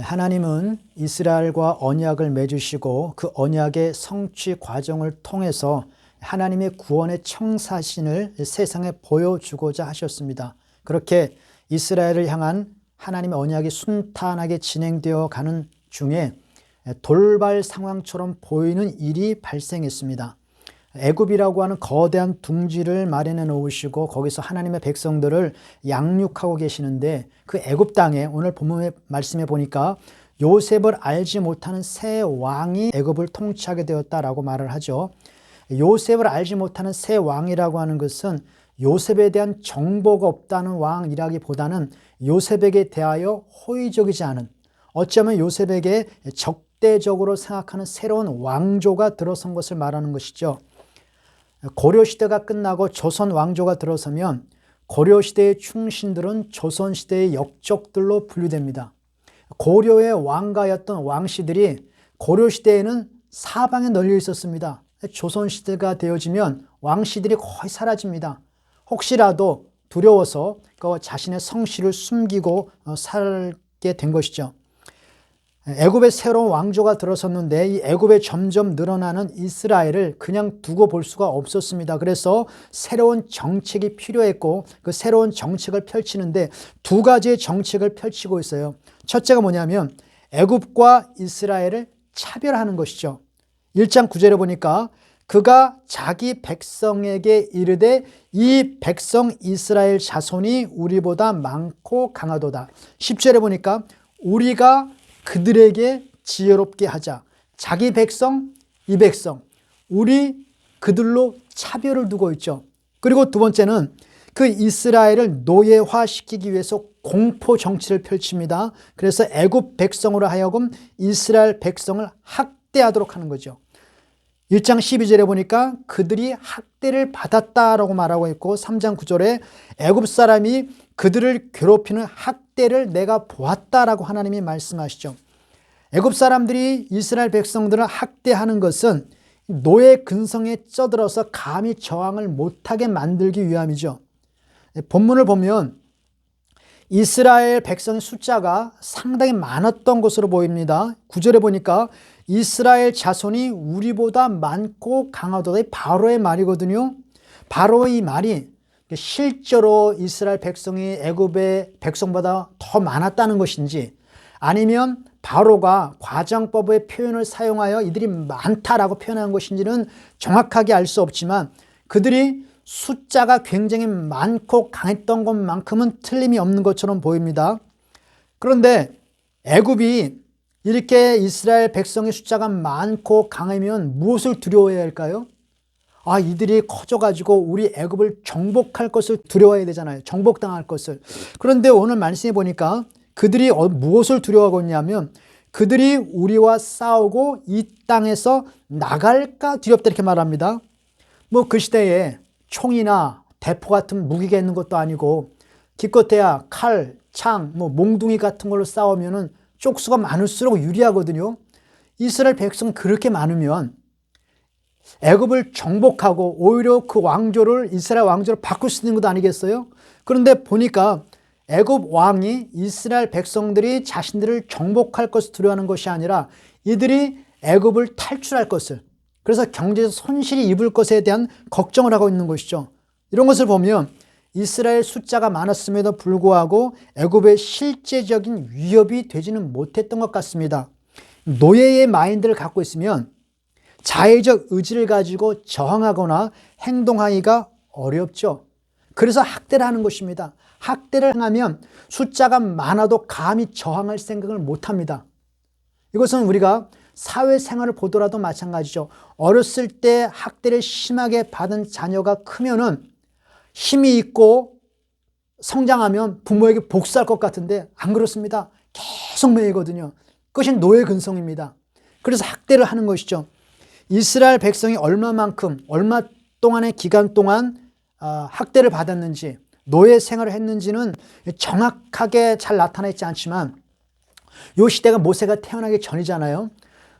하나님은 이스라엘과 언약을 맺으시고 그 언약의 성취 과정을 통해서 하나님의 구원의 청사신을 세상에 보여주고자 하셨습니다. 그렇게 이스라엘을 향한 하나님의 언약이 순탄하게 진행되어 가는 중에 돌발 상황처럼 보이는 일이 발생했습니다. 애굽이라고 하는 거대한 둥지를 마련해 놓으시고 거기서 하나님의 백성들을 양육하고 계시는데 그 애굽 땅에 오늘 본문의 말씀에 보니까 요셉을 알지 못하는 새 왕이 애굽을 통치하게 되었다라고 말을 하죠. 요셉을 알지 못하는 새 왕이라고 하는 것은 요셉에 대한 정보가 없다는 왕이라기보다는 요셉에게 대하여 호의적이지 않은, 어쩌면 요셉에게 적대적으로 생각하는 새로운 왕조가 들어선 것을 말하는 것이죠. 고려시대가 끝나고 조선 왕조가 들어서면 고려시대의 충신들은 조선시대의 역적들로 분류됩니다. 고려의 왕가였던 왕씨들이 고려시대에는 사방에 널려 있었습니다. 조선시대가 되어지면 왕씨들이 거의 사라집니다. 혹시라도 두려워서 자신의 성씨를 숨기고 살게 된 것이죠. 애굽에 새로운 왕조가 들어섰는데 이 애굽에 점점 늘어나는 이스라엘을 그냥 두고 볼 수가 없었습니다. 그래서 새로운 정책이 필요했고 그 새로운 정책을 펼치는데 두 가지의 정책을 펼치고 있어요. 첫째가 뭐냐면 애굽과 이스라엘을 차별하는 것이죠. 1장 9절에 보니까 그가 자기 백성에게 이르되 이 백성 이스라엘 자손이 우리보다 많고 강하도다. 10절에 보니까 우리가 그들에게 지혜롭게 하자. 자기 백성, 이 백성, 우리 그들로 차별을 두고 있죠. 그리고 두 번째는 그 이스라엘을 노예화시키기 위해서 공포 정치를 펼칩니다. 그래서 애굽 백성으로 하여금 이스라엘 백성을 학대하도록 하는 거죠. 1장 12절에 보니까 그들이 학대를 받았다라고 말하고 있고 3장 9절에 애굽 사람이 그들을 괴롭히는 학대를 내가 보았다라고 하나님이 말씀하시죠. 애굽 사람들이 이스라엘 백성들을 학대하는 것은 노예 근성에 쩌들어서 감히 저항을 못하게 만들기 위함이죠. 본문을 보면 이스라엘 백성의 숫자가 상당히 많았던 것으로 보입니다. 9절에 보니까 이스라엘 자손이 우리보다 많고 강하도다. 바로의 말이거든요. 바로의 이 말이 실제로 이스라엘 백성이 애굽의 백성보다 더 많았다는 것인지 아니면 바로가 과장법의 표현을 사용하여 이들이 많다라고 표현한 것인지는 정확하게 알 수 없지만 그들이 숫자가 굉장히 많고 강했던 것만큼은 틀림이 없는 것처럼 보입니다. 그런데 애굽이 이렇게 이스라엘 백성의 숫자가 많고 강하면 무엇을 두려워해야 할까요? 이들이 커져가지고 우리 애굽을 정복할 것을 두려워해야 되잖아요. 정복당할 것을. 그런데 오늘 말씀해 보니까 그들이 무엇을 두려워하고 있냐면 그들이 우리와 싸우고 이 땅에서 나갈까 두렵다 이렇게 말합니다. 그 시대에 총이나 대포 같은 무기가 있는 것도 아니고 기껏해야 칼, 창, 몽둥이 같은 걸로 싸우면은 쪽수가 많을수록 유리하거든요. 이스라엘 백성 그렇게 많으면 애굽을 정복하고 오히려 그 왕조를 이스라엘 왕조로 바꿀 수 있는 것도 아니겠어요? 그런데 보니까 애굽 왕이 이스라엘 백성들이 자신들을 정복할 것을 두려워하는 것이 아니라 이들이 애굽을 탈출할 것을, 그래서 경제적 손실이 입을 것에 대한 걱정을 하고 있는 것이죠. 이런 것을 보면 이스라엘 숫자가 많았음에도 불구하고 애굽의 실제적인 위협이 되지는 못했던 것 같습니다. 노예의 마인드를 갖고 있으면 자의적 의지를 가지고 저항하거나 행동하기가 어렵죠. 그래서 학대를 하는 것입니다. 학대를 하면 숫자가 많아도 감히 저항할 생각을 못합니다. 이것은 우리가 사회생활을 보더라도 마찬가지죠. 어렸을 때 학대를 심하게 받은 자녀가 크면은 힘이 있고 성장하면 부모에게 복수할 것 같은데 안 그렇습니다. 계속 매이거든요. 그것이 노예 근성입니다. 그래서 학대를 하는 것이죠. 이스라엘 백성이 얼마 동안의 기간 동안 학대를 받았는지 노예 생활을 했는지는 정확하게 잘 나타나 있지 않지만 이 시대가 모세가 태어나기 전이잖아요.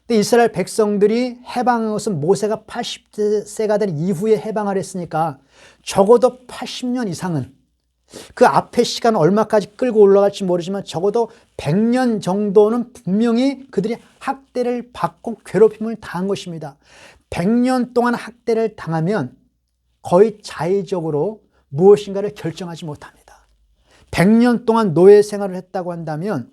근데 이스라엘 백성들이 해방한 것은 모세가 80세가 된 이후에 해방을 했으니까 적어도 80년 이상은 그 앞에 시간 얼마까지 끌고 올라갈지 모르지만 적어도 100년 정도는 분명히 그들이 학대를 받고 괴롭힘을 당한 것입니다. 100년 동안 학대를 당하면 거의 자의적으로 무엇인가를 결정하지 못합니다. 100년 동안 노예 생활을 했다고 한다면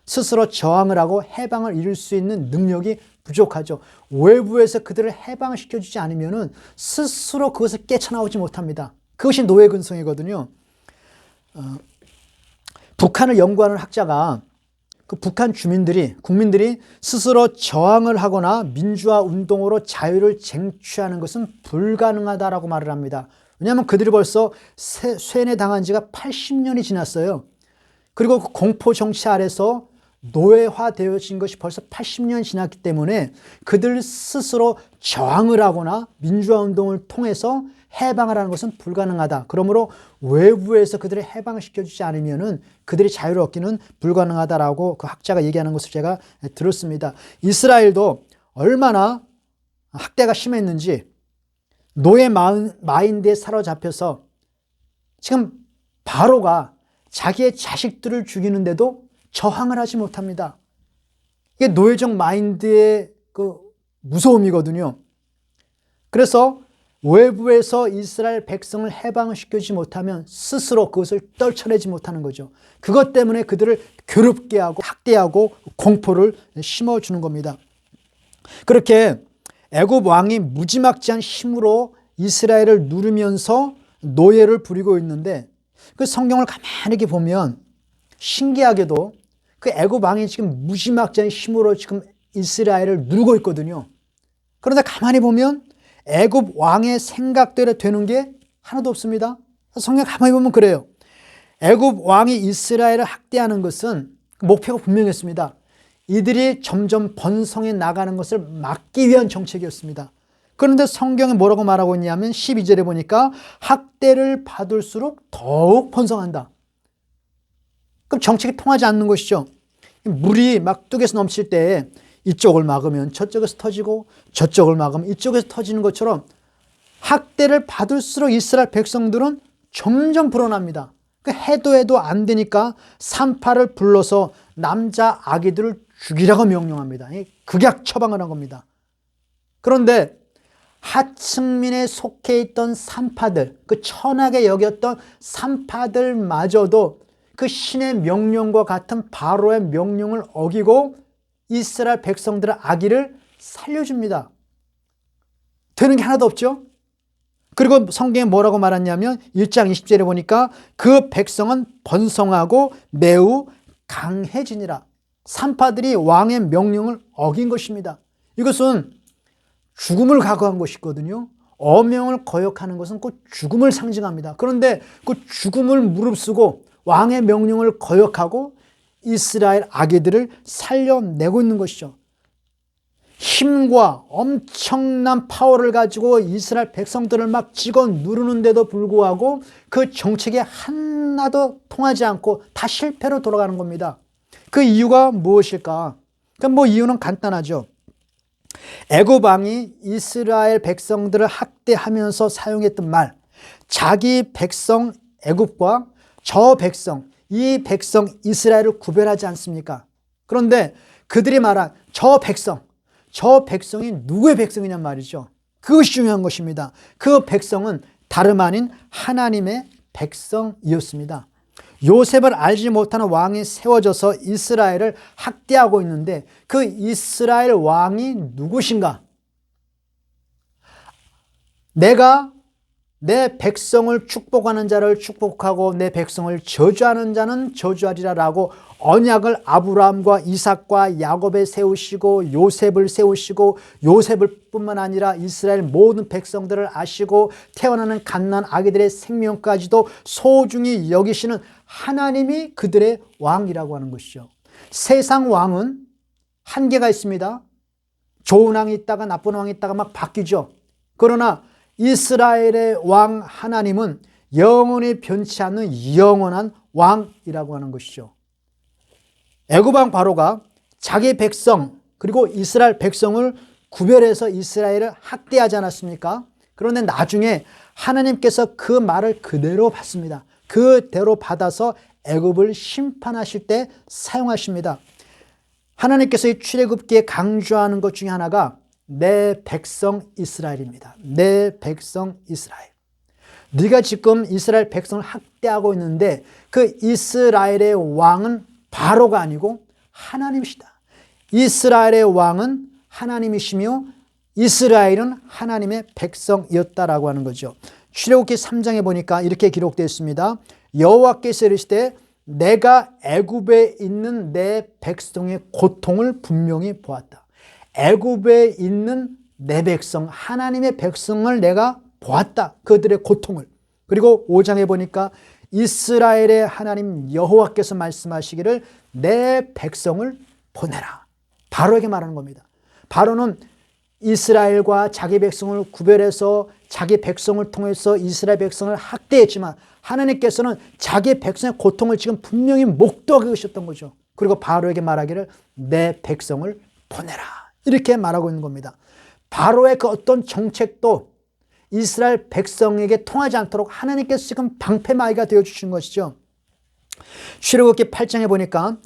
스스로 저항을 하고 해방을 이룰 수 있는 능력이 부족하죠. 외부에서 그들을 해방시켜주지 않으면 스스로 그것을 깨쳐나오지 못합니다. 그것이 노예 근성이거든요. 북한을 연구하는 학자가 그 북한 국민들이 스스로 저항을 하거나 민주화 운동으로 자유를 쟁취하는 것은 불가능하다라고 말을 합니다. 왜냐하면 그들이 벌써 쇠뇌당한 지가 80년이 지났어요. 그리고 그 공포 정치 아래서 노예화되어진 것이 벌써 80년 지났기 때문에 그들 스스로 저항을 하거나 민주화 운동을 통해서 해방을 하는 것은 불가능하다. 그러므로 외부에서 그들을 해방시켜주지 않으면 그들이 자유를 얻기는 불가능하다라고 그 학자가 얘기하는 것을 제가 들었습니다. 이스라엘도 얼마나 학대가 심했는지 노예 마인드에 사로잡혀서 지금 바로가 자기의 자식들을 죽이는데도 저항을 하지 못합니다. 이게 노예적 마인드의 그 무서움이거든요. 그래서 외부에서 이스라엘 백성을 해방시키지 못하면 스스로 그것을 떨쳐내지 못하는 거죠. 그것 때문에 그들을 괴롭게 하고 학대하고 공포를 심어주는 겁니다. 그렇게 애굽 왕이 무지막지한 힘으로 이스라엘을 누르면서 노예를 부리고 있는데 그 성경을 가만히 이렇게 보면 신기하게도 그 애굽 왕이 지금 무지막지한 힘으로 지금 이스라엘을 누르고 있거든요. 그런데 가만히 보면 애굽 왕의 생각대로 되는 게 하나도 없습니다. 성경 가만히 보면 그래요. 애굽 왕이 이스라엘을 학대하는 것은 목표가 분명했습니다. 이들이 점점 번성해 나가는 것을 막기 위한 정책이었습니다. 그런데 성경에 뭐라고 말하고 있냐면 12절에 보니까 학대를 받을수록 더욱 번성한다. 그럼 정책이 통하지 않는 것이죠. 물이 막 뚝에서 넘칠 때 이쪽을 막으면 저쪽에서 터지고 저쪽을 막으면 이쪽에서 터지는 것처럼 학대를 받을수록 이스라엘 백성들은 점점 불어납니다. 해도 안 되니까 산파를 불러서 남자 아기들을 죽이라고 명령합니다. 극약 처방을 한 겁니다. 그런데 하층민에 속해 있던 산파들, 그 천하게 여겼던 산파들마저도 그 신의 명령과 같은 바로의 명령을 어기고 이스라엘 백성들의 아기를 살려줍니다. 되는 게 하나도 없죠. 그리고 성경에 뭐라고 말했냐면 1장 20절에 보니까 그 백성은 번성하고 매우 강해지니라. 산파들이 왕의 명령을 어긴 것입니다. 이것은 죽음을 각오한 것이거든요. 어명을 거역하는 것은 곧 죽음을 상징합니다. 그런데 그 죽음을 무릅쓰고 왕의 명령을 거역하고 이스라엘 아기들을 살려내고 있는 것이죠. 힘과 엄청난 파워를 가지고 이스라엘 백성들을 막 찍어 누르는데도 불구하고 그 정책이 하나도 통하지 않고 다 실패로 돌아가는 겁니다. 그 이유가 무엇일까? 이유는 간단하죠. 애굽 왕이 이스라엘 백성들을 학대하면서 사용했던 말, 자기 백성 애굽과 저 백성, 이 백성 이스라엘을 구별하지 않습니까? 그런데 그들이 말한 저 백성이 누구의 백성이냔 말이죠. 그것이 중요한 것입니다. 그 백성은 다름 아닌 하나님의 백성이었습니다. 요셉을 알지 못하는 왕이 세워져서 이스라엘을 학대하고 있는데 그 이스라엘 왕이 누구신가? 내가 내 백성을 축복하는 자를 축복하고 내 백성을 저주하는 자는 저주하리라 라고 언약을 아브라함과 이삭과 야곱에 세우시고 요셉을 세우시고 요셉을 뿐만 아니라 이스라엘 모든 백성들을 아시고 태어나는 갓난 아기들의 생명까지도 소중히 여기시는 하나님이 그들의 왕이라고 하는 것이죠. 세상 왕은 한계가 있습니다. 좋은 왕이 있다가 나쁜 왕이 있다가 막 바뀌죠. 그러나 이스라엘의 왕 하나님은 영원히 변치 않는 영원한 왕이라고 하는 것이죠. 애굽 왕 바로가 자기 백성 그리고 이스라엘 백성을 구별해서 이스라엘을 학대하지 않았습니까? 그런데 나중에 하나님께서 그 말을 그대로 받습니다. 그대로 받아서 애굽을 심판하실 때 사용하십니다. 하나님께서 이 출애굽기에 강조하는 것 중에 하나가 내 백성 이스라엘입니다. 내 백성 이스라엘. 네가 지금 이스라엘 백성을 학대하고 있는데 그 이스라엘의 왕은 바로가 아니고 하나님이시다. 이스라엘의 왕은 하나님이시며 이스라엘은 하나님의 백성이었다라고 하는 거죠. 출애굽기 3장에 보니까 이렇게 기록되어 있습니다. 여호와께서 이르시되 내가 애굽에 있는 내 백성의 고통을 분명히 보았다. 애굽에 있는 내 백성, 하나님의 백성을 내가 보았다. 그들의 고통을. 그리고 5장에 보니까 이스라엘의 하나님 여호와께서 말씀하시기를 내 백성을 보내라. 바로에게 말하는 겁니다. 바로는 이스라엘과 자기 백성을 구별해서 자기 백성을 통해서 이스라엘 백성을 학대했지만 하나님께서는 자기 백성의 고통을 지금 분명히 목도하고 계셨던 거죠. 그리고 바로에게 말하기를 내 백성을 보내라. 이렇게 말하고 있는 겁니다. 바로의 그 어떤 정책도 이스라엘 백성에게 통하지 않도록 하나님께서 지금 방패막이가 되어주신 것이죠. 출애굽기 8장에 보니까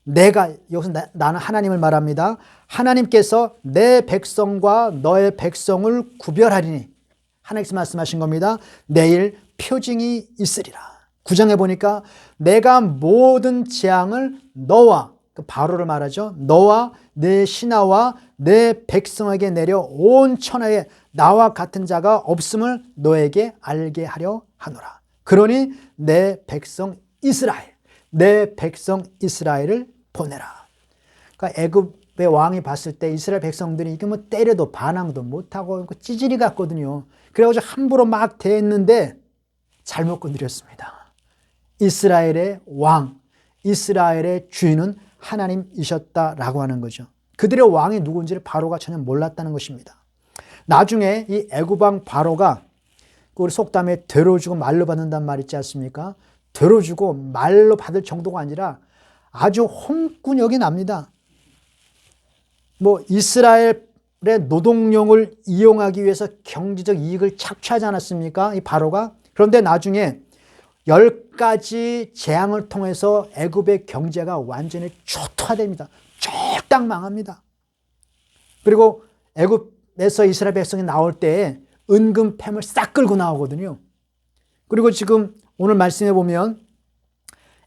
내가, 여기서 나는 하나님을 말합니다. 하나님께서 내 백성과 너의 백성을 구별하리니 하나님께서 말씀하신 겁니다. 내일 표징이 있으리라. 9장에 보니까 내가 모든 재앙을 너와, 그 바로를 말하죠. 너와 내 신하와 내 백성에게 내려 온 천하에 나와 같은 자가 없음을 너에게 알게 하려 하노라. 그러니 내 백성 이스라엘, 내 백성 이스라엘을 보내라. 그러니까 애굽의 왕이 봤을 때 이스라엘 백성들이 이게 뭐 때려도 반항도 못하고 찌질이 같거든요. 그래가지고 함부로 막 대했는데 잘못 건드렸습니다. 이스라엘의 왕, 이스라엘의 주인은 하나님이셨다라고 하는 거죠. 그들의 왕이 누군지를 바로가 전혀 몰랐다는 것입니다. 나중에 이 애굽왕 바로가 우리 속담에 되로 주고 말로 받는다는 말 있지 않습니까? 되로 주고 말로 받을 정도가 아니라 아주 홍군역이 납니다. 뭐 이스라엘의 노동력을 이용하기 위해서 경제적 이익을 착취하지 않았습니까? 이 바로가. 그런데 나중에 10가지 재앙을 통해서 애굽의 경제가 완전히 초토화됩니다. 쫄딱 망합니다. 그리고 애굽에서 이스라엘 백성이 나올 때 은금패물 싹 끌고 나오거든요. 그리고 지금 오늘 말씀해 보면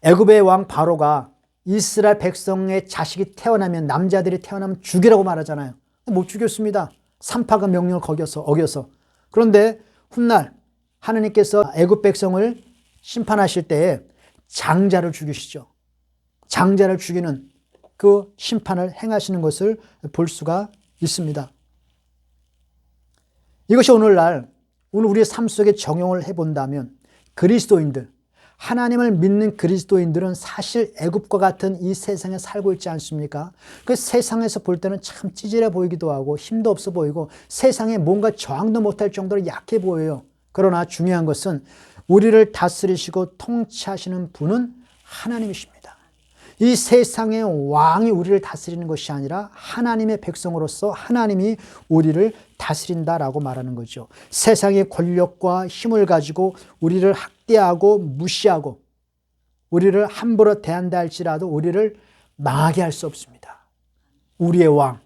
애굽의 왕 바로가 이스라엘 백성의 자식이 태어나면, 남자들이 태어나면 죽이라고 말하잖아요. 못 죽였습니다. 산파가 명령을 어겨서. 그런데 훗날 하나님께서 애굽 백성을 심판하실 때에 장자를 죽이시죠. 장자를 죽이는 그 심판을 행하시는 것을 볼 수가 있습니다. 이것이 오늘 우리의 삶 속에 적용을 해본다면 그리스도인들, 하나님을 믿는 그리스도인들은 사실 애굽과 같은 이 세상에 살고 있지 않습니까? 그 세상에서 볼 때는 참 찌질해 보이기도 하고 힘도 없어 보이고 세상에 뭔가 저항도 못할 정도로 약해 보여요. 그러나 중요한 것은 우리를 다스리시고 통치하시는 분은 하나님이십니다. 이 세상의 왕이 우리를 다스리는 것이 아니라 하나님의 백성으로서 하나님이 우리를 다스린다라고 말하는 거죠. 세상의 권력과 힘을 가지고 우리를 학대하고 무시하고 우리를 함부로 대한다 할지라도 우리를 망하게 할 수 없습니다. 우리의 왕,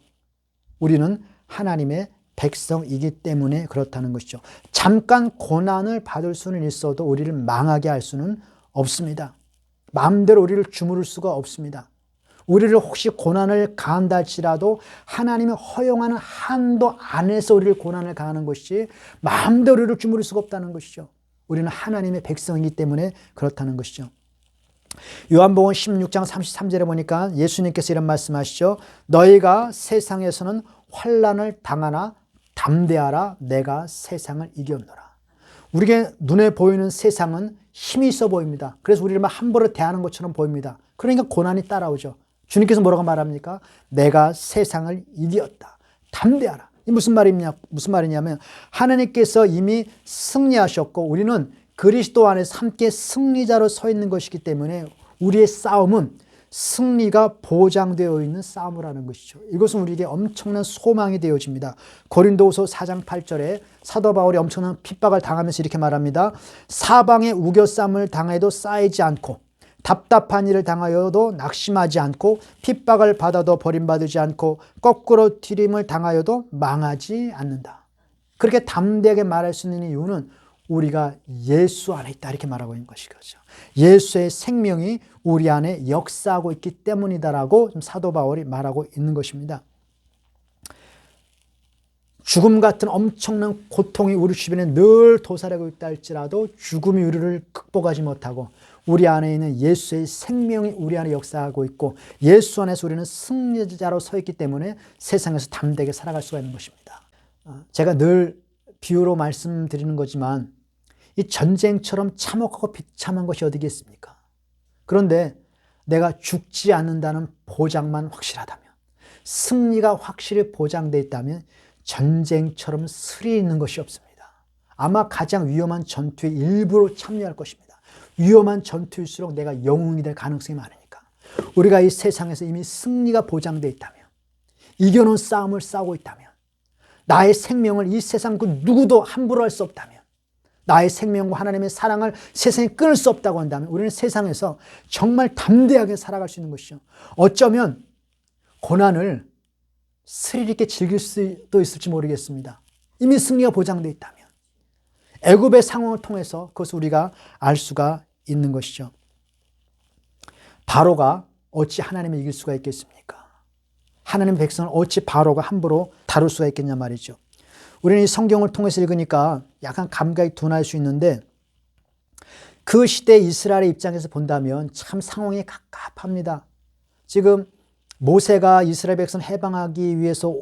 우리는 하나님의 백성이기 때문에 그렇다는 것이죠. 잠깐 고난을 받을 수는 있어도 우리를 망하게 할 수는 없습니다. 마음대로 우리를 주무를 수가 없습니다. 우리를 혹시 고난을 가한다 할지라도 하나님이 허용하는 한도 안에서 우리를 고난을 가하는 것이지 마음대로 우리를 주무를 수가 없다는 것이죠. 우리는 하나님의 백성이기 때문에 그렇다는 것이죠. 요한복음 16장 33절에 보니까 예수님께서 이런 말씀하시죠. 너희가 세상에서는 환난을 당하나 담대하라, 내가 세상을 이겼노라. 우리에게 눈에 보이는 세상은 힘이 있어 보입니다. 그래서 우리를 막 함부로 대하는 것처럼 보입니다. 그러니까 고난이 따라오죠. 주님께서 뭐라고 말합니까? 내가 세상을 이겼다. 담대하라. 이 무슨 말이냐면 하나님께서 이미 승리하셨고 우리는 그리스도 안에서 함께 승리자로 서 있는 것이기 때문에 우리의 싸움은 승리가 보장되어 있는 싸움을 하는 것이죠. 이것은 우리에게 엄청난 소망이 되어집니다. 고린도후서 4장 8절에 사도 바울이 엄청난 핍박을 당하면서 이렇게 말합니다. 사방에 우겨쌈을 당해도 쌓이지 않고 답답한 일을 당하여도 낙심하지 않고 핍박을 받아도 버림받지 않고 거꾸로 튀림을 당하여도 망하지 않는다. 그렇게 담대하게 말할 수 있는 이유는 우리가 예수 안에 있다 이렇게 말하고 있는 것이죠. 예수의 생명이 우리 안에 역사하고 있기 때문이다라고 사도 바울이 말하고 있는 것입니다. 죽음 같은 엄청난 고통이 우리 주변에 늘 도사리고 있다 할지라도 죽음이 우리를 극복하지 못하고 우리 안에 있는 예수의 생명이 우리 안에 역사하고 있고 예수 안에서 우리는 승리자로 서 있기 때문에 세상에서 담대하게 살아갈 수가 있는 것입니다. 제가 늘 비유로 말씀드리는 거지만 이 전쟁처럼 참혹하고 비참한 것이 어디겠습니까? 그런데 내가 죽지 않는다는 보장만 확실하다면, 승리가 확실히 보장되어 있다면 전쟁처럼 스릴 있는 것이 없습니다. 아마 가장 위험한 전투에 일부러 참여할 것입니다. 위험한 전투일수록 내가 영웅이 될 가능성이 많으니까. 우리가 이 세상에서 이미 승리가 보장되어 있다면, 이겨놓은 싸움을 싸우고 있다면, 나의 생명을 이 세상 그 누구도 함부로 할 수 없다면, 나의 생명과 하나님의 사랑을 세상에 끊을 수 없다고 한다면 우리는 세상에서 정말 담대하게 살아갈 수 있는 것이죠. 어쩌면 고난을 스릴 있게 즐길 수도 있을지 모르겠습니다. 이미 승리가 보장되어 있다면. 애굽의 상황을 통해서 그것을 우리가 알 수가 있는 것이죠. 바로가 어찌 하나님을 이길 수가 있겠습니까? 하나님의 백성을 어찌 바로가 함부로 다룰 수가 있겠냐 말이죠. 우리는 이 성경을 통해서 읽으니까 약간 감각이 둔할 수 있는데 그 시대 이스라엘의 입장에서 본다면 참 상황이 갑갑합니다. 지금 모세가 이스라엘 백성 해방하기 위해서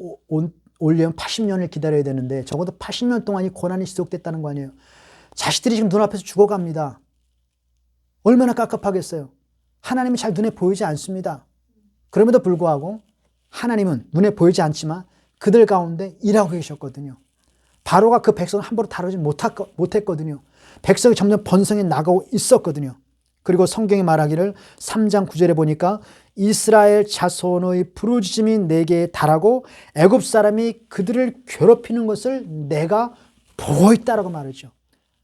올려면 80년을 기다려야 되는데 적어도 80년 동안 이 고난이 지속됐다는 거 아니에요. 자식들이 지금 눈앞에서 죽어갑니다. 얼마나 깝깝하겠어요. 하나님이 잘 눈에 보이지 않습니다. 그럼에도 불구하고 하나님은 눈에 보이지 않지만 그들 가운데 일하고 계셨거든요. 바로가 그 백성을 함부로 다루지 못했거든요. 백성이 점점 번성해 나가고 있었거든요. 그리고 성경이 말하기를 3장 9절에 보니까 이스라엘 자손의 부르짖음이 내게 달하고 애굽 사람이 그들을 괴롭히는 것을 내가 보고 있다라고 말하죠.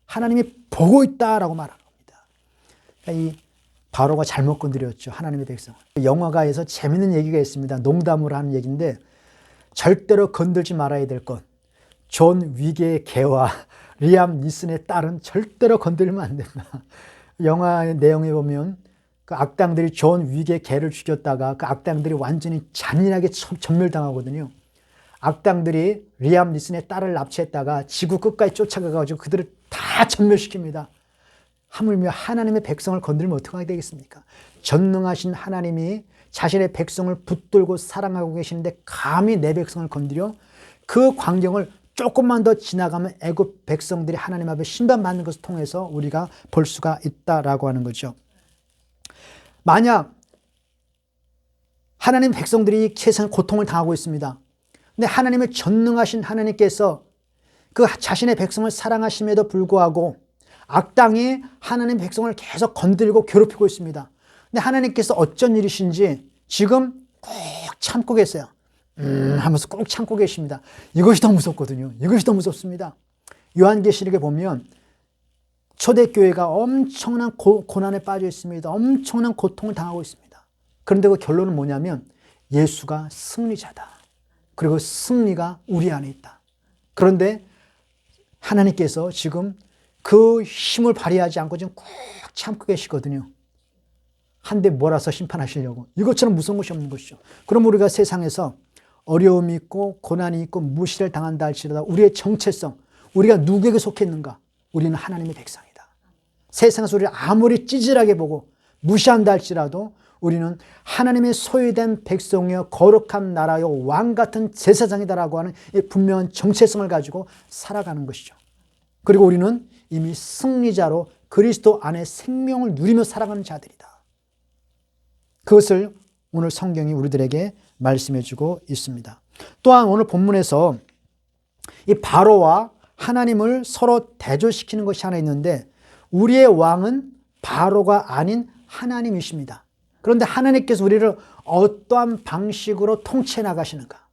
하나님이 보고 있다라고 말하는 겁니다. 그러니까 이 바로가 잘못 건드렸죠. 하나님의 백성을. 영화가에서 재밌는 얘기가 있습니다. 농담으로 하는 얘기인데 절대로 건들지 말아야 될 것. 존 위게의 개와 리암 니슨의 딸은 절대로 건들면 안 된다. 영화의 내용에 보면 그 악당들이 존 위게 개를 죽였다가 그 악당들이 완전히 잔인하게 전멸당하거든요. 악당들이 리암 니슨의 딸을 납치했다가 지구 끝까지 쫓아가가지고 그들을 다 전멸시킵니다. 하물며 하나님의 백성을 건드리면 어떻게 되겠습니까? 전능하신 하나님이 자신의 백성을 붙들고 사랑하고 계시는데 감히 내 백성을 건드려? 그 광경을 조금만 더 지나가면 애굽 백성들이 하나님 앞에 심판받는 것을 통해서 우리가 볼 수가 있다라고 하는 거죠. 만약 하나님 백성들이 세상 고통을 당하고 있습니다. 근데 하나님의 전능하신 하나님께서 그 자신의 백성을 사랑하심에도 불구하고 악당이 하나님 백성을 계속 건드리고 괴롭히고 있습니다. 근데 하나님께서 어쩐 일이신지 지금 꼭 참고 계세요. 하면서 꼭 참고 계십니다. 이것이 더 무섭거든요. 이것이 더 무섭습니다. 요한계시록에 보면 초대교회가 엄청난 고난에 빠져 있습니다. 엄청난 고통을 당하고 있습니다. 그런데 그 결론은 뭐냐면 예수가 승리자다. 그리고 승리가 우리 안에 있다. 그런데 하나님께서 지금 그 힘을 발휘하지 않고 지금 꾹 참고 계시거든요. 한 대 몰아서 심판하시려고. 이것처럼 무서운 것이 없는 것이죠. 그럼 우리가 세상에서 어려움이 있고 고난이 있고 무시를 당한다 할지라도 우리의 정체성, 우리가 누구에게 속해 있는가? 우리는 하나님의 백성이다. 세상에서 우리를 아무리 찌질하게 보고 무시한다 할지라도 우리는 하나님의 소유된 백성이여 거룩한 나라여 왕같은 제사장이다라고 하는 이 분명한 정체성을 가지고 살아가는 것이죠. 그리고 우리는 이미 승리자로 그리스도 안에 생명을 누리며 살아가는 자들이다. 그것을 오늘 성경이 우리들에게 말씀해 주고 있습니다. 또한 오늘 본문에서 이 바로와 하나님을 서로 대조시키는 것이 하나 있는데 우리의 왕은 바로가 아닌 하나님이십니다. 그런데 하나님께서 우리를 어떠한 방식으로 통치해 나가시는가?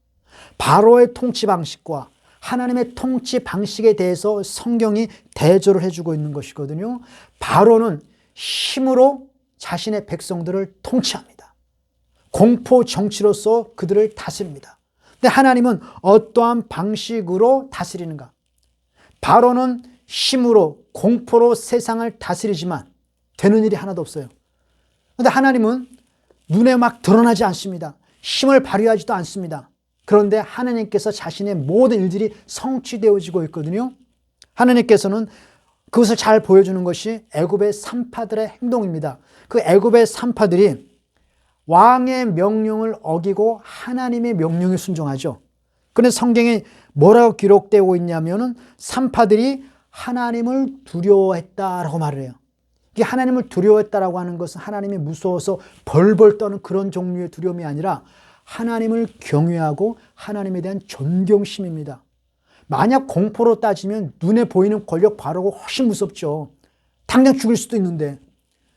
바로의 통치 방식과 하나님의 통치 방식에 대해서 성경이 대조를 해주고 있는 것이거든요. 바로는 힘으로 자신의 백성들을 통치합니다. 공포 정치로서 그들을 다스립니다. 근데 하나님은 어떠한 방식으로 다스리는가? 바로는 힘으로 공포로 세상을 다스리지만 되는 일이 하나도 없어요. 그런데 하나님은 눈에 막 드러나지 않습니다. 힘을 발휘하지도 않습니다. 그런데 하나님께서 자신의 모든 일들이 성취되어지고 있거든요. 하나님께서는 그것을 잘 보여주는 것이 애굽의 산파들의 행동입니다. 그 애굽의 산파들이 왕의 명령을 어기고 하나님의 명령에 순종하죠. 그런데 성경에 뭐라고 기록되고 있냐면은 산파들이 하나님을 두려워했다라고 말을 해요. 이게 하나님을 두려워했다라고 하는 것은 하나님이 무서워서 벌벌 떠는 그런 종류의 두려움이 아니라 하나님을 경외하고 하나님에 대한 존경심입니다. 만약 공포로 따지면 눈에 보이는 권력 바로가 훨씬 무섭죠. 당장 죽을 수도 있는데.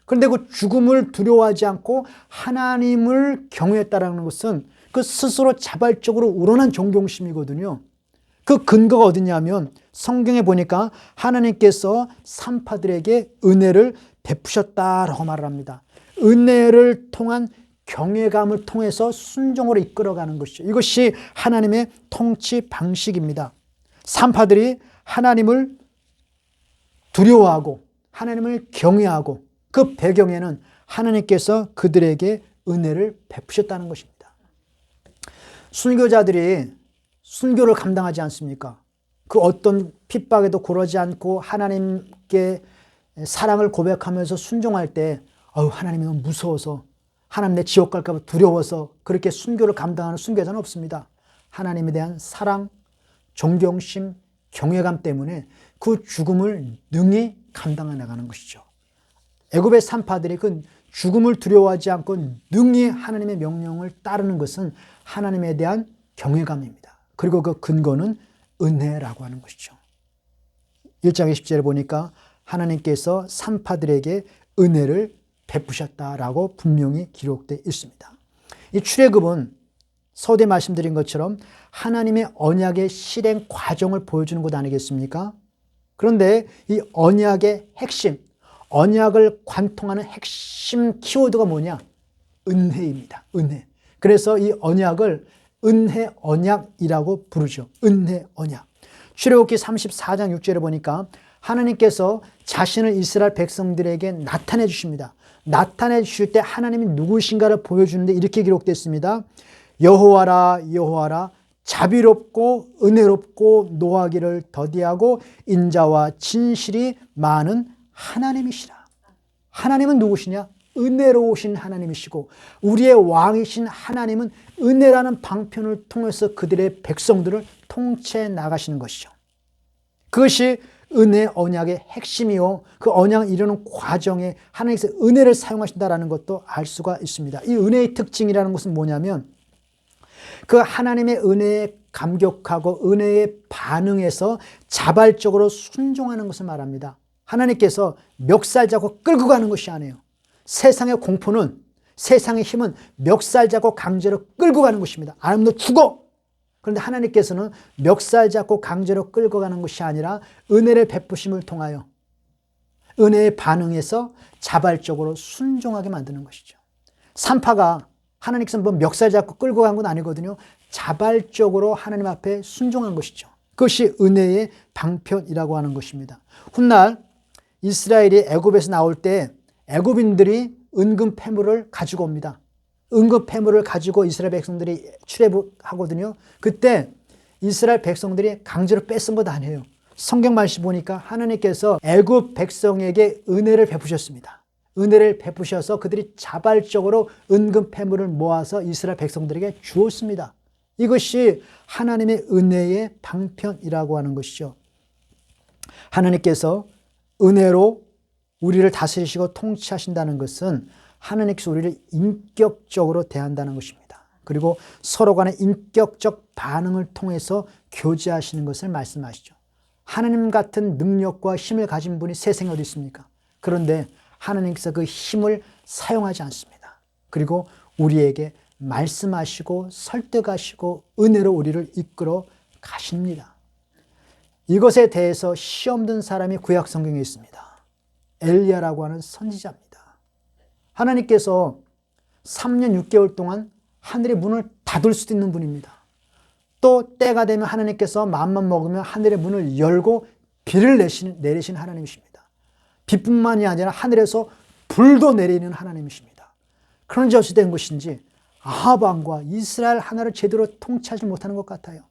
그런데 그 죽음을 두려워하지 않고 하나님을 경외했다라는 것은 그 스스로 자발적으로 우러난 존경심이거든요. 그 근거가 어디냐면 성경에 보니까 하나님께서 산파들에게 은혜를 베푸셨다라고 말을 합니다. 은혜를 통한 경외감을 통해서 순종으로 이끌어가는 것이죠. 이것이 하나님의 통치 방식입니다. 산파들이 하나님을 두려워하고 하나님을 경외하고 그 배경에는 하나님께서 그들에게 은혜를 베푸셨다는 것입니다. 순교자들이 순교를 감당하지 않습니까? 그 어떤 핍박에도 굴하지 않고 하나님께 사랑을 고백하면서 순종할 때 하나님이 너무 무서워서 하나님 내 지옥 갈까 봐 두려워서 그렇게 순교를 감당하는 순교자는 없습니다. 하나님에 대한 사랑, 존경심, 경외감 때문에 그 죽음을 능히 감당해 나가는 것이죠. 애굽의 산파들이 그 죽음을 두려워하지 않고 능히 하나님의 명령을 따르는 것은 하나님에 대한 경외감입니다. 그리고 그 근거는 은혜라고 하는 것이죠. 1장 20절에 보니까 하나님께서 산파들에게 은혜를 베푸셨다라고 분명히 기록되어 있습니다. 이 출애굽은 서두에 말씀드린 것처럼 하나님의 언약의 실행 과정을 보여주는 것 아니겠습니까? 그런데 이 언약의 핵심, 언약을 관통하는 핵심 키워드가 뭐냐? 은혜입니다. 은혜. 그래서 이 언약을 은혜 언약이라고 부르죠. 은혜 언약. 출애굽기 34장 6절에 보니까 하나님께서 자신을 이스라엘 백성들에게 나타내 주십니다. 나타내 주실 때 하나님이 누구신가를 보여주는데 이렇게 기록됐습니다. 여호와라 여호와라 자비롭고 은혜롭고 노하기를 더디하고 인자와 진실이 많은 하나님이시라. 하나님은 누구시냐? 은혜로우신 하나님이시고 우리의 왕이신 하나님은 은혜라는 방편을 통해서 그들의 백성들을 통치해 나가시는 것이죠. 그것이 은혜 언약의 핵심이요. 그 언약을 이루는 과정에 하나님께서 은혜를 사용하신다는 것도 알 수가 있습니다. 이 은혜의 특징이라는 것은 뭐냐면 그 하나님의 은혜에 감격하고 은혜에 반응해서 자발적으로 순종하는 것을 말합니다. 하나님께서 멱살 잡고 끌고 가는 것이 아니에요. 세상의 공포는, 세상의 힘은 멱살 잡고 강제로 끌고 가는 것입니다. 안 하면 너 죽어! 그런데 하나님께서는 멱살 잡고 강제로 끌고 가는 것이 아니라 은혜를 베푸심을 통하여 은혜에 반응해서 자발적으로 순종하게 만드는 것이죠. 산파가 하나님께서 뭐 멱살 잡고 끌고 간 건 아니거든요. 자발적으로 하나님 앞에 순종한 것이죠. 그것이 은혜의 방편이라고 하는 것입니다. 훗날 이스라엘이 애굽에서 나올 때 애굽인들이 은금 패물을 가지고 옵니다. 은금 패물을 가지고 이스라엘 백성들이 출애굽하거든요. 그때 이스라엘 백성들이 강제로 뺏은 것 아니에요. 성경 말씀 보니까 하나님께서 애굽 백성에게 은혜를 베푸셨습니다. 은혜를 베푸셔서 그들이 자발적으로 은금 패물을 모아서 이스라엘 백성들에게 주었습니다. 이것이 하나님의 은혜의 방편이라고 하는 것이죠. 하나님께서 은혜로 우리를 다스리시고 통치하신다는 것은 하나님께서 우리를 인격적으로 대한다는 것입니다. 그리고 서로 간의 인격적 반응을 통해서 교제하시는 것을 말씀하시죠. 하나님 같은 능력과 힘을 가진 분이 세상에 어디 있습니까? 그런데 하나님께서 그 힘을 사용하지 않습니다. 그리고 우리에게 말씀하시고 설득하시고 은혜로 우리를 이끌어 가십니다. 이것에 대해서 시험 든 사람이 구약 성경에 있습니다. 엘리야라고 하는 선지자입니다. 하나님께서 3년 6개월 동안 하늘의 문을 닫을 수도 있는 분입니다. 또 때가 되면 하나님께서 마음만 먹으면 하늘의 문을 열고 비를 내리신 하나님이십니다. 비뿐만이 아니라 하늘에서 불도 내리는 하나님이십니다. 그런지 어찌 된 것인지 아합 왕과 이스라엘 하나를 제대로 통치하지 못하는 것 같아요.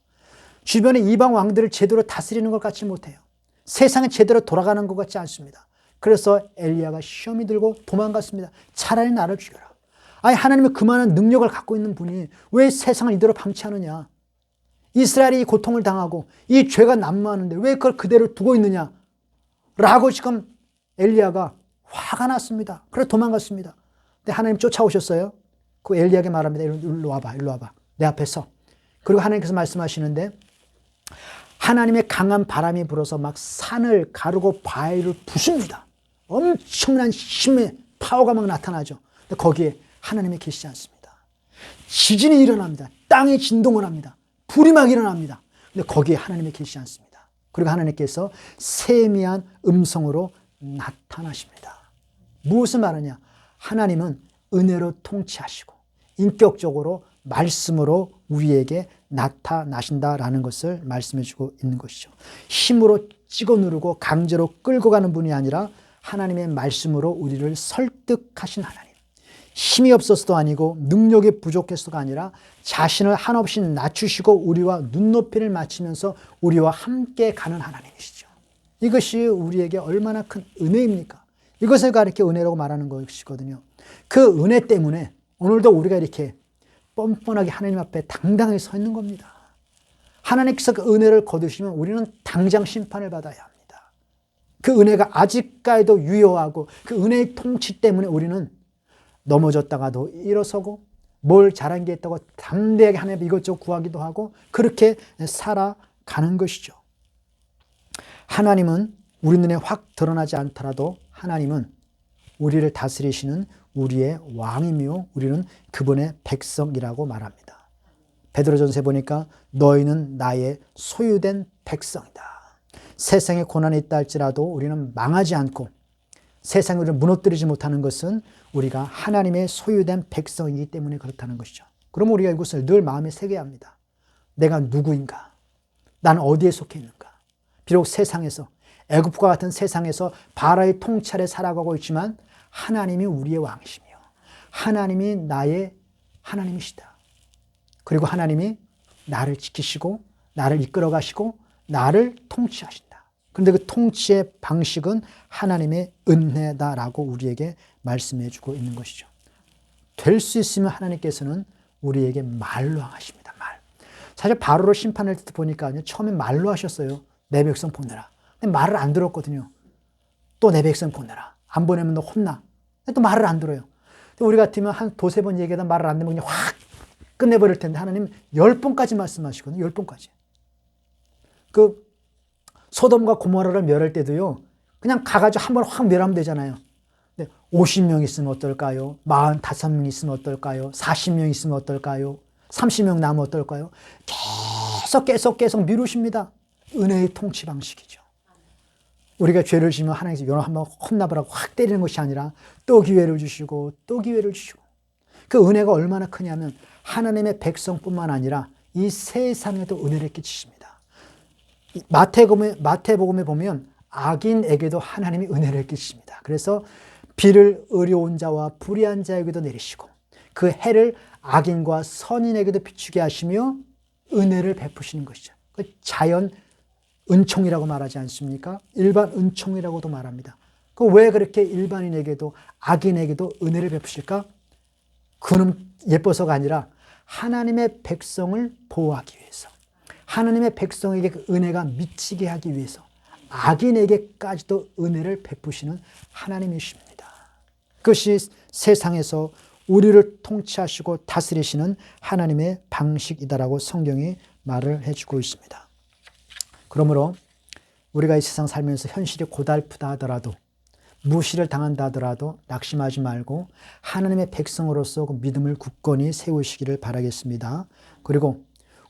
주변의 이방 왕들을 제대로 다스리는 것 같지 못해요. 세상에 제대로 돌아가는 것 같지 않습니다. 그래서 엘리야가 시험이 들고 도망갔습니다. 차라리 나를 죽여라. 아니, 하나님이 그만한 능력을 갖고 있는 분이 왜 세상을 이대로 방치하느냐. 이스라엘이 이 고통을 당하고 이 죄가 난무하는데 왜 그걸 그대로 두고 있느냐 라고 지금 엘리야가 화가 났습니다. 그래서 도망갔습니다. 근데 하나님 쫓아오셨어요. 그 엘리야에게 말합니다. 일로 와봐, 일로 와봐. 내 앞에 서. 그리고 하나님께서 말씀하시는데 하나님의 강한 바람이 불어서 막 산을 가르고 바위를 부숩니다. 엄청난 힘의 파워가 막 나타나죠. 근데 거기에 하나님이 계시지 않습니다. 지진이 일어납니다. 땅이 진동을 합니다. 불이 막 일어납니다. 근데 거기에 하나님이 계시지 않습니다. 그리고 하나님께서 세미한 음성으로 나타나십니다. 무엇을 말하냐? 하나님은 은혜로 통치하시고 인격적으로 말씀으로 우리에게 나타나신다라는 것을 말씀해 주고 있는 것이죠. 힘으로 찍어 누르고 강제로 끌고 가는 분이 아니라 하나님의 말씀으로 우리를 설득하신 하나님. 힘이 없어서도 아니고 능력이 부족해서가 아니라 자신을 한없이 낮추시고 우리와 눈높이를 맞추면서 우리와 함께 가는 하나님이시죠. 이것이 우리에게 얼마나 큰 은혜입니까? 이것을 가리켜 은혜라고 말하는 것이거든요. 그 은혜 때문에 오늘도 우리가 이렇게 뻔뻔하게 하나님 앞에 당당하게 서 있는 겁니다. 하나님께서 그 은혜를 거두시면 우리는 당장 심판을 받아야 합니다. 그 은혜가 아직까지도 유효하고 그 은혜의 통치 때문에 우리는 넘어졌다가도 일어서고 뭘 잘한 게 있다고 담대하게 하나님 이것저것 구하기도 하고 그렇게 살아가는 것이죠. 하나님은 우리 눈에 확 드러나지 않더라도 하나님은 우리를 다스리시는 우리의 왕이며 우리는 그분의 백성이라고 말합니다. 베드로전서에 보니까 너희는 나의 소유된 백성이다. 세상에 고난이 있다 할지라도 우리는 망하지 않고 세상에 우리를 무너뜨리지 못하는 것은 우리가 하나님의 소유된 백성이기 때문에 그렇다는 것이죠. 그럼 우리가 이것을 늘 마음에 새겨야 합니다. 내가 누구인가? 나는 어디에 속해 있는가? 비록 세상에서 애굽과 같은 세상에서 바라의 통치 아래 살아가고 있지만 하나님이 우리의 왕이시며 하나님이 나의 하나님이시다. 그리고 하나님이 나를 지키시고 나를 이끌어 가시고 나를 통치하신다. 그런데 그 통치의 방식은 하나님의 은혜다라고 우리에게 말씀해 주고 있는 것이죠. 될 수 있으면 하나님께서는 우리에게 말로 하십니다. 말. 사실 바로를 심판할 때 보니까 처음에 말로 하셨어요. 내 백성 보내라. 근데 말을 안 들었거든요. 또 내 백성 보내라. 안 보내면 너 혼나. 또 말을 안 들어요. 우리 같으면 한 두세 번 얘기하다 말을 안 들으면 그냥 확 끝내버릴 텐데 하나님 10번까지 말씀하시거든요. 10번까지. 그 소돔과 고모라를 멸할 때도요. 그냥 가가지고 한 번 확 멸하면 되잖아요. 50명 있으면 어떨까요? 45명 있으면 어떨까요? 40명 있으면 어떨까요? 30명 남으면 어떨까요? 계속 미루십니다. 은혜의 통치 방식이죠. 우리가 죄를 지면 하나님께서 요나 한번 혼나보라고 확 때리는 것이 아니라 또 기회를 주시고 또 기회를 주시고 그 은혜가 얼마나 크냐면 하나님의 백성뿐만 아니라 이 세상에도 은혜를 끼치십니다. 마태복음에 보면 악인에게도 하나님이 은혜를 끼치십니다. 그래서 비를 의로운 자와 불의한 자에게도 내리시고 그 해를 악인과 선인에게도 비추게 하시며 은혜를 베푸시는 것이죠. 자연 은총이라고 말하지 않습니까? 일반 은총이라고도 말합니다. 왜 그렇게 일반인에게도 악인에게도 은혜를 베푸실까? 그는 예뻐서가 아니라 하나님의 백성을 보호하기 위해서 하나님의 백성에게 그 은혜가 미치게 하기 위해서 악인에게까지도 은혜를 베푸시는 하나님이십니다. 그것이 세상에서 우리를 통치하시고 다스리시는 하나님의 방식이다라고 성경이 말을 해주고 있습니다. 그러므로 우리가 이 세상 살면서 현실이 고달프다 하더라도 무시를 당한다 하더라도 낙심하지 말고 하나님의 백성으로서 그 믿음을 굳건히 세우시기를 바라겠습니다. 그리고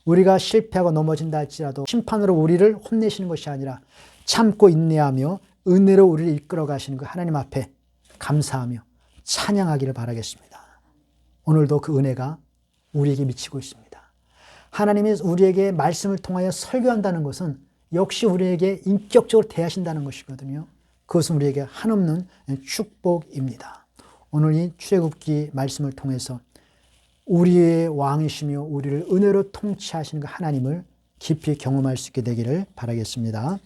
우리가 실패하고 넘어진다 할지라도 심판으로 우리를 혼내시는 것이 아니라 참고 인내하며 은혜로 우리를 이끌어 가시는 그 하나님 앞에 감사하며 찬양하기를 바라겠습니다. 오늘도 그 은혜가 우리에게 미치고 있습니다. 하나님이 우리에게 말씀을 통하여 설교한다는 것은 역시 우리에게 인격적으로 대하신다는 것이거든요. 그것은 우리에게 한없는 축복입니다. 오늘 이 출애굽기 말씀을 통해서 우리의 왕이시며 우리를 은혜로 통치하시는 그 하나님을 깊이 경험할 수 있게 되기를 바라겠습니다.